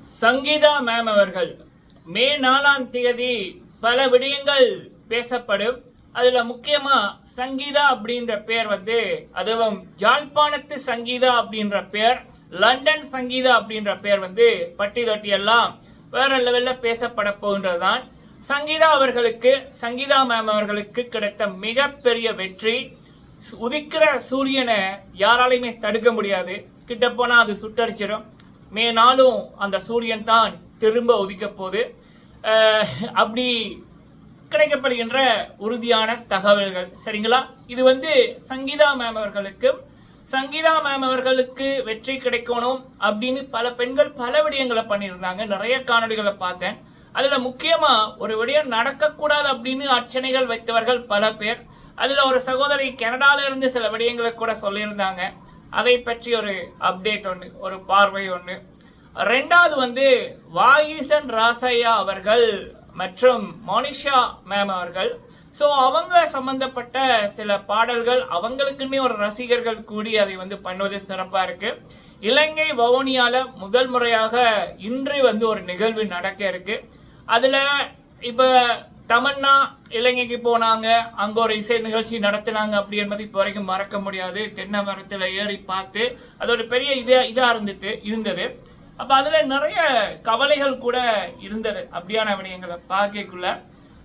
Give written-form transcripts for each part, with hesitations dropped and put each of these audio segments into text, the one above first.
Sangeetha ma'am அவர்கள் மே 4ஆம் தேதி பல விடயங்கள் பேசப்படும். அதுல முக்கியமா சங்கீதா அப்படின்ற பேர் அதுவும் யாழ்ப்பாணத்து சங்கீதா அப்படின்ற பேர், லண்டன் சங்கீதா அப்படின்ற பேர் பட்டி தொட்டி எல்லாம் வேற லெவல்ல பேசப்பட போகின்றதுதான். சங்கீதா மேம் அவர்களுக்கு கிடைத்த மிகப்பெரிய வெற்றி. உதிக்கிற சூரியனை யாராலையுமே தடுக்க முடியாது. கிட்ட போனா அது சுட்டரிச்சிடும். மே 4 அந்த சூரியன் தான் திரும்ப உதிக்க போகுது. அப்படி கிடைக்கப்படுகின்ற உறுதியான தகவல்கள். சரிங்களா? இது சங்கீதா மேம் அவர்களுக்கு வெற்றி கிடைக்கணும் அப்படின்னு பல பெண்கள் பல விடயங்களை பண்ணியிருந்தாங்க. நிறைய காணொலிகளை பார்த்தேன். அதுல முக்கியமா ஒரு விடயம் நடக்கக்கூடாது அப்படின்னு அர்ச்சனைகள் வைத்தவர்கள் பல பேர். அதுல ஒரு சகோதரி கனடால இருந்து சில விடயங்களை கூட சொல்லியிருந்தாங்க. அதை பற்றி ஒரு அப்டேட் ஒன்று, ஒரு பார்வை ஒன்று. ரெண்டாவது வாயிசன் ராசையா அவர்கள் மற்றும் மோனிஷா மேம் அவர்கள். ஸோ அவங்க சம்பந்தப்பட்ட சில பாடல்கள் அவங்களுக்குன்னே ஒரு ரசிகர்கள் கூடி அதை பண்ணுவது சிறப்பாக இருக்கு. இலங்கை வவுனியால முதல் முறையாக இன்று ஒரு நிகழ்வு நடக்க இருக்கு. அதுல இப்ப தமன்னா இலங்கைக்கு போனாங்க, அங்க ஒரு இசை நிகழ்ச்சி நடத்தினாங்க. அப்படி என்பது இப்போ வரைக்கும் மறக்க முடியாது. தென்னை மரத்துல ஏறி பார்த்து அது ஒரு பெரிய இதா இருந்தது. அப்ப அதுல நிறைய கவலைகள் கூட இருந்தது அப்படியான விடயங்களை பார்க்கக்குள்ள.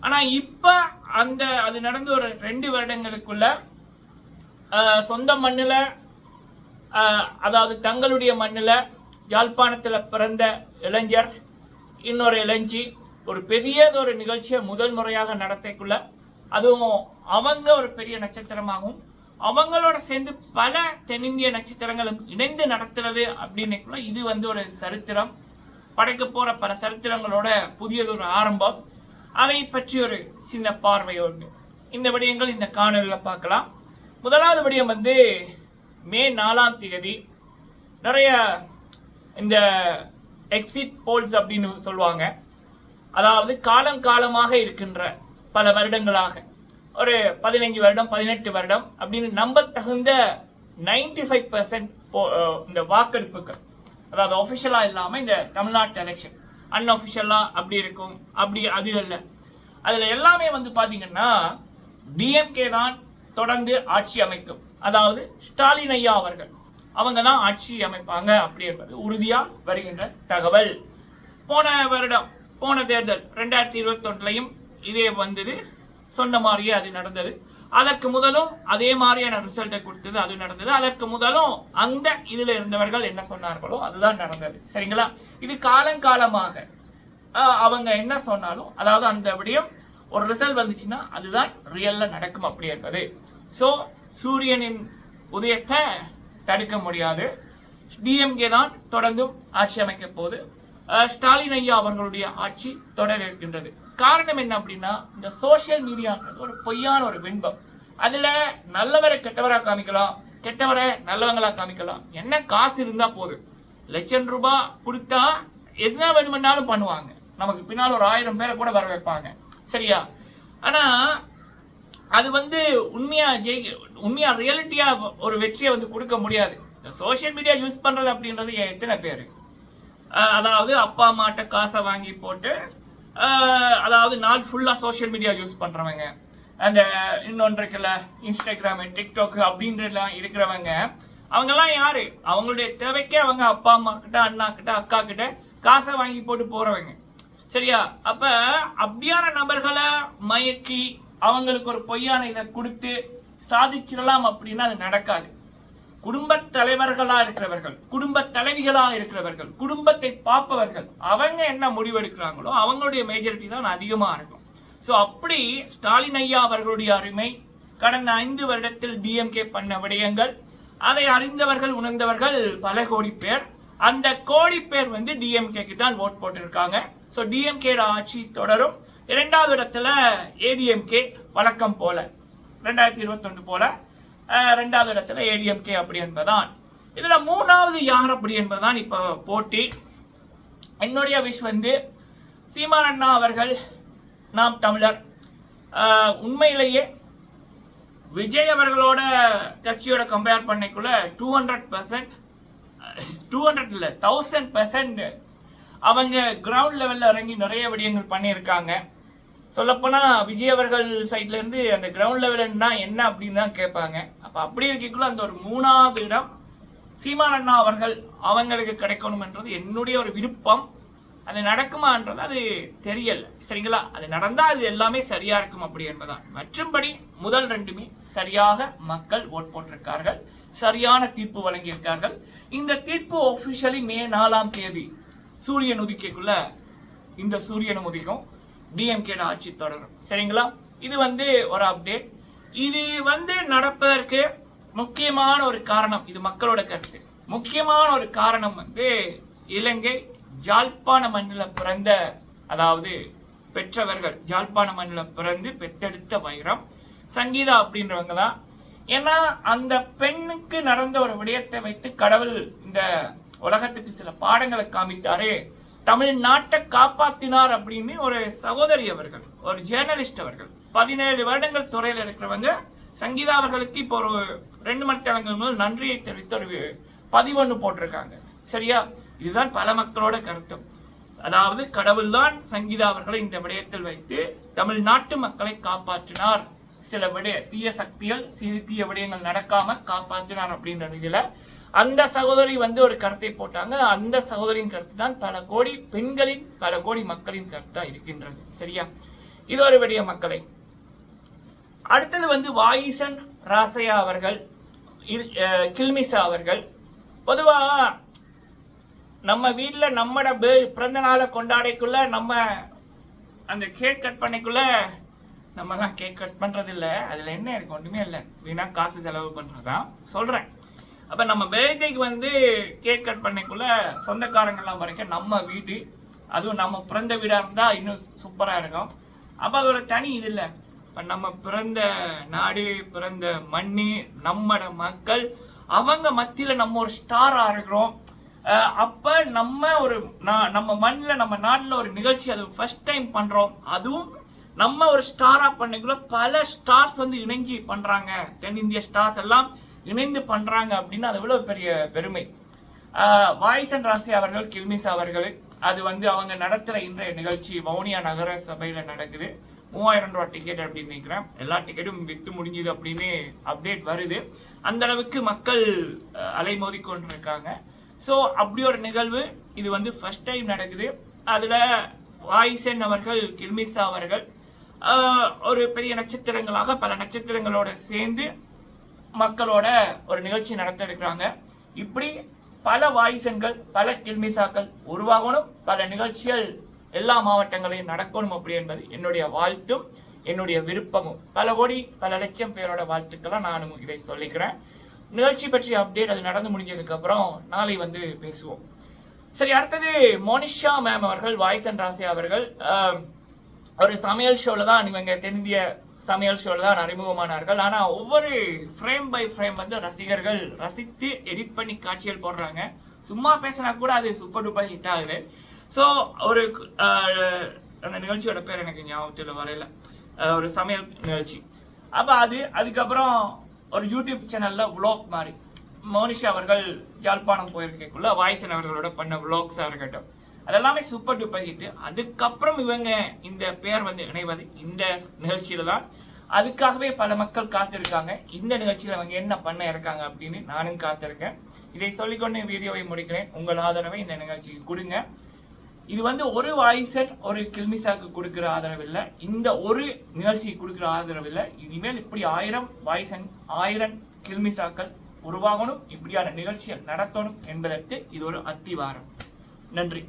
ஆனா இப்ப அது நடந்து ஒரு 2 வருடங்களுக்குள்ள சொந்த மண்ணுல, அதாவது தங்களுடைய மண்ணுல யாழ்ப்பாணத்துல பிறந்த இளைஞர் இன்னொரு இளைஞ்சி ஒரு பெரியதொரு நிகழ்ச்சியை முதல் முறையாக நடத்தக்குள்ள, அதுவும் அவங்க ஒரு பெரிய நட்சத்திரமாகவும் அவங்களோட சேர்ந்து பல தென்னிந்திய நட்சத்திரங்களும் இணைந்து நடத்துறது அப்படின்னுக்குள்ள இது ஒரு சரித்திரம். படைக்க போற பல சரித்திரங்களோட புதியதொரு ஆரம்பம். அதை பற்றி ஒரு சின்ன பார்வை ஒன்று. இந்த விடயங்கள் இந்த காணொலியில் பார்க்கலாம். முதலாவது விடயம் மே 4ஆம் தேதி நிறைய இந்த எக்ஸிட் போல்ஸ் அப்படின்னு சொல்லுவாங்க. அதாவது காலமாக இருக்கின்ற பல வருடங்களாக ஒரு 15 வருடம் 18 வருடம் அப்படின்னு நம்ப தகுந்த 95% இந்த வாக்கெடுப்புகள், அதாவது ஆஃபிஷியலா இல்லாம இந்த தமிழ்நாட்டு எலெக்ஷன் அன்அஃபிஷியலா அப்படி இருக்கும். அப்படி அது இல்லை. அதுல எல்லாமே பாத்தீங்கன்னா டிஎம்கே தான் தொடர்ந்து ஆட்சி அமைக்கும். அதாவது ஸ்டாலின் ஐயா அவர்கள் அவங்க தான் ஆட்சி அமைப்பாங்க அப்படி என்பது உறுதியா வருகின்ற தகவல். போன தேர்தல் 2021 இதே சொன்ன மாதிரியே அது நடந்தது. அதற்கு முதலும் அதே மாதிரியான ரிசல்ட்டை கொடுத்தது, அது நடந்தது. அதற்கு முதலும் அந்த இதுல இருந்தவர்கள் என்ன சொன்னார்களோ அதுதான் நடந்தது. சரிங்களா? இது காலமாக அவங்க என்ன சொன்னாலும், அதாவது அந்த விடயம் ஒரு ரிசல்ட் வந்துச்சுன்னா அதுதான் ரியல்ல நடக்கும் அப்படி என்பது. சோ சூரியனின் உதயத்தை தடுக்க முடியாது. டிஎம்கே தான் தொடர்ந்தும் ஆட்சி அமைக்க போது. ஸ்டாலின் ஐயா அவர்களுடைய ஆட்சி தொடர இருக்கின்றது. காரணம் என்ன அப்படின்னா, இந்த சோசியல் மீடியான்றது ஒரு பொய்யான ஒரு பிம்பம். அதுல நல்லவரை கெட்டவரா காமிக்கலாம், கெட்டவரை நல்லவங்களா காமிக்கலாம். என்ன காசு இருந்தா போதும், லட்சம் ரூபாய் கொடுத்தா எதுனா வேணுமென்னாலும் பண்ணுவாங்க. நமக்கு பின்னால் ஒரு 1000 பேரை கூட வர வைப்பாங்க. சரியா? ஆனா அது உண்மையா ரியாலிட்டியா ஒரு வெற்றியை கொடுக்க முடியாது. இந்த சோசியல் மீடியா யூஸ் பண்றது அப்படின்றது எத்தனை பேரு, அதாவது அப்பா அம்மாட்ட காசை வாங்கி போட்டு, அதாவது நாள் ஃபுல்லா சோசியல் மீடியா யூஸ் பண்றவங்க, அந்த இன்னொன்றுக்குள்ள இன்ஸ்டாகிராம் டிக்டாக் அப்படின்றலாம் இருக்கிறவங்க, அவங்கெல்லாம் யாரு? அவங்களுடைய தேவைக்கே அவங்க அப்பா அம்மா கிட்ட, அண்ணா கிட்ட, அக்கா கிட்ட காசை வாங்கி போட்டு போறவங்க. சரியா? அப்ப அப்படியான நபர்களை மயக்கி அவங்களுக்கு ஒரு பொய்யான இதை கொடுத்து சாதிச்சிடலாம் அப்படின்னா அது நடக்காது. குடும்ப தலைவர்களா இருக்கிறவர்கள், குடும்ப தலைவிகளா இருக்கிறவர்கள், குடும்பத்தை பார்ப்பவர்கள், அவங்க என்ன முடிவெடுக்கிறாங்களோ அவங்களுடைய மேஜாரிட்டி தான் அதிகமா இருக்கும். ஸோ அப்படி ஸ்டாலின் ஐயா அவர்களுடைய அருமை கடந்த 5 வருடத்தில் டிஎம்கே பண்ண விடயங்கள், அதை அறிந்தவர்கள் உணர்ந்தவர்கள் பல கோடி பேர். அந்த கோடி பேர் டிஎம்கேக்கு தான் ஓட் போட்டிருக்காங்க. ஸோ டிஎம்கே ஆட்சி தொடரும். 2வது இடத்துல ஏடிஎம்கே வழக்கம் போல 2021 போல 2வது இடத்துல ஏடிஎம்கே அப்படி என்பதுதான். இதுல 3வது யார் அப்படி என்பதுதான் இப்ப போட்டி. என்னுடைய விஷ் சீமான் அண்ணா அவர்கள், நாம் தமிழர். உண்மையிலேயே விஜய் அவர்களோட கட்சியோட கம்பேர் பண்ணிக்குள்ள 200% 200 இல்ல 1000% அவங்க கிரவுண்ட் லெவல்ல இறங்கி நிறைய விடயங்கள் பண்ணியிருக்காங்க. சொல்லப்போனா விஜய் அவர்கள் சைட்ல இருந்து அந்த கிரவுண்ட் லெவல்னா என்ன அப்படின்னு தான் கேட்பாங்க. அப்ப அப்படி இருக்கக்குள்ள அந்த ஒரு 3வது இடம் சீமான் அண்ணா அவர்கள் அவங்களுக்கு கிடைக்கணும்ன்றது என்னுடைய ஒரு விருப்பம். அது நடக்குமான்றது அது தெரியல, சரிங்களா? அது நடந்தா அது எல்லாமே சரியா இருக்கும் அப்படி என்பதான். மற்றும்படி முதல் 2மே சரியாக மக்கள் ஓட் போட்டிருக்கார்கள், சரியான தீர்ப்பு வழங்கியிருக்கார்கள். இந்த தீர்ப்பு ஒபிஷியலி மே 4ஆம் தேதி சூரியன் உதிக்கக்குள்ள இந்த சூரியன் உதிக்கும், டிஎம்கே ஆட்சி தொடரும், சரிங்களா? இது ஒரு அப்டேட். இது நடப்பதற்கு முக்கியமான ஒரு காரணம், இது மக்களோட கருத்து, முக்கியமான ஒரு காரணம் இலங்கை ஜாழ்ப்பாண மண்ணில் பிறந்த, அதாவது பெற்றவர்கள் ஜாழ்ப்பாண மண்ணில் பிறந்து பெத்தெடுத்த வைரம் சங்கீதா அப்படின்றவங்க தான். ஏன்னா அந்த பெண்ணுக்கு நடந்த ஒரு விடயத்தை வைத்து கடவுள் இந்த உலகத்துக்கு சில பாடங்களை காமித்தாரு, தமிழ்நாட்டை காப்பாத்தினார் அப்படின்னு ஒரு சகோதரி அவர்கள், ஒரு ஜேர்னலிஸ்ட் அவர்கள், 17 வருடங்கள் துறையில் இருக்கிறவங்க சங்கீதா அவர்களுக்கு இப்போ ஒரு 2 மணி நேரங்கள் முதல் நன்றியை தெரிவித்து ஒரு பதிவு போட்டிருக்காங்க, சரியா? இதுதான் பல மக்களோட கருத்து. அதாவது கடவுள் தான் சங்கீதா அவர்களை இந்த விடயத்தில் வைத்து தமிழ்நாட்டு மக்களை காப்பாற்றினார், சில தீய சக்திகள் தீய விடயங்கள் நடக்காம காப்பாற்றினார் அப்படின்ற நிலையில அந்த சகோதரி ஒரு கருத்தை போட்டாங்க. அந்த சகோதரியின் கருத்து தான் பல கோடி பெண்களின், பல கோடி மக்களின் கருத்தா இருக்கின்றது, சரியா? இது ஒரு விடய மக்களை. அடுத்தது வாயிசன் ராசையா அவர்கள், கில்மிசா அவர்கள். பொதுவா நம்ம வீட்டுல நம்மட பிறந்த நாளை கொண்டாடைக்குள்ள நம்ம அந்த கேக் கட் பண்ணிக்குள்ள நம்ம எல்லாம் கேக் கட் பண்றது இல்ல, அதுல என்ன இருக்கு? ஒண்ணுமே இல்லை, வீணா காசு செலவு பண்றதுதான் சொல்றேன். அப்ப நம்ம பர்த்டேக்கு கேக் கட் பண்ணிக்குள்ள சொந்தக்காரங்கெல்லாம் வரைக்கும் நம்ம வீடு, அதுவும் நம்ம பிறந்த வீடா இருந்தா இன்னும் சூப்பரா இருக்கும். அப்ப அது ஒரு தனி இது இல்லை. இப்ப நம்ம பிறந்த நாடு, பிறந்த மண்ணு, நம்மட மக்கள், அவங்க மத்தியில நம்ம ஒரு ஸ்டாரா இருக்கிறோம். அப்ப நம்ம மண்ணில் நம்ம நாட்டில் ஒரு நிகழ்ச்சி அது ஃபர்ஸ்ட் டைம் பண்றோம், அதுவும் நம்ம ஒரு ஸ்டாரா பண்ணிக்குள்ள பல ஸ்டார்ஸ் இணைஞ்சு பண்றாங்க, தென்னிந்திய ஸ்டார்ஸ் எல்லாம் இணைந்து பண்றாங்க அப்படின்னு அது எவ்வளவு பெரிய பெருமை. வாய்சன் ராசி அவர்கள், கில்மிசா அவர்கள், அது அவங்க நடத்துற இன்றைய நிகழ்ச்சி வவுனியா நகர சபையில நடக்குது. 3000 ரூபாய் டிக்கெட் அப்படின்னு நினைக்கிறேன். எல்லா டிக்கெட்டும் வித்து முடிஞ்சுது அப்படின்னு அப்டேட் வருது. அந்த அளவுக்கு மக்கள் அலைமோதி கொண்டிருக்காங்க. ஸோ அப்படி ஒரு நிகழ்வு இது ஃபர்ஸ்ட் டைம் நடக்குது. அதுல வாய்சன் அவர்கள், கில்மிசா அவர்கள் ஒரு பெரிய நட்சத்திரங்களாக பல நட்சத்திரங்களோட சேர்ந்து மக்களோட ஒரு நிகழ்ச்சி நடத்த இருக்கிறாங்க. இப்படி பல வாய்சன்கள், பல கில்மிசாக்கள் உருவாகணும், பல நிகழ்ச்சிகள் எல்லா மாவட்டங்களையும் நடக்கணும் அப்படி என்பது என்னுடைய வாழ்த்தும் என்னுடைய விருப்பமும். பல கோடி பல லட்சம் பேரோட வாழ்த்துக்கெல்லாம் நானும் இதை சொல்லிக்கிறேன். நிகழ்ச்சி பற்றிய அப்டேட் அது நடந்து முடிஞ்சதுக்கு அப்புறம் நாளை பேசுவோம். சரி, அடுத்தது மோனிஷா மேம் அவர்கள், வாய்சன் ராசி அவர்கள் ஒரு சமையல் ஷோல தான் இவங்க தென்னிந்திய சமையல் ஷோல தான் அறிமுகமானார்கள். ஆனா ஒவ்வொரு ஃப்ரேம் பை ஃப்ரேம் ரசிகர்கள் ரசித்து எடிட் பண்ணி காட்சிகள் போடுறாங்க. சும்மா பேசினா கூட அது சூப்பர் டூப்பர் ஹிட் ஆகுது. ஸோ ஒரு அந்த நிகழ்ச்சியோட பேர் எனக்கு ஞாபகத்தில் வரையில, ஒரு சமையல் நிகழ்ச்சி. அப்போ அதுக்கப்புறம் ஒரு யூடியூப் சேனல்ல விளாக் மாதிரி மோனிஷா அவர்கள் யாழ்ப்பாணம் போயிருக்கக்குள்ள வாய்சன் அவர்களோட பண்ண விளாக்ஸாக இருக்கட்டும், அதெல்லாமே சூப்பர் டூப்பர் ஹிட். அதுக்கப்புறம் இவங்க இந்த பேர் இணைவது இந்த நிகழ்ச்சியில தான். அதுக்காகவே பல மக்கள் காத்திருக்காங்க, இந்த நிகழ்ச்சியில அவங்க என்ன பண்ண இருக்காங்க அப்படின்னு நானும் காத்திருக்கேன். இதை சொல்லிக்கொண்டு வீடியோவை முடிக்கிறேன். உங்கள் ஆதரவை இந்த நிகழ்ச்சிக்கு கொடுங்க. இது ஒரு வாய்சன், ஒரு கில்மிசாக்கு கொடுக்கிற ஆதரவு இல்லை, இந்த ஒரு நிகழ்ச்சிக்கு கொடுக்கிற ஆதரவு இல்லை. இனிமேல் இப்படி 1000 வாய்சன், 1000 கில்மிசாக்கள் உருவாகணும், இப்படியான நிகழ்ச்சிகள் நடத்தணும் என்பதற்கு இது ஒரு அத்திவாரம். நன்றி.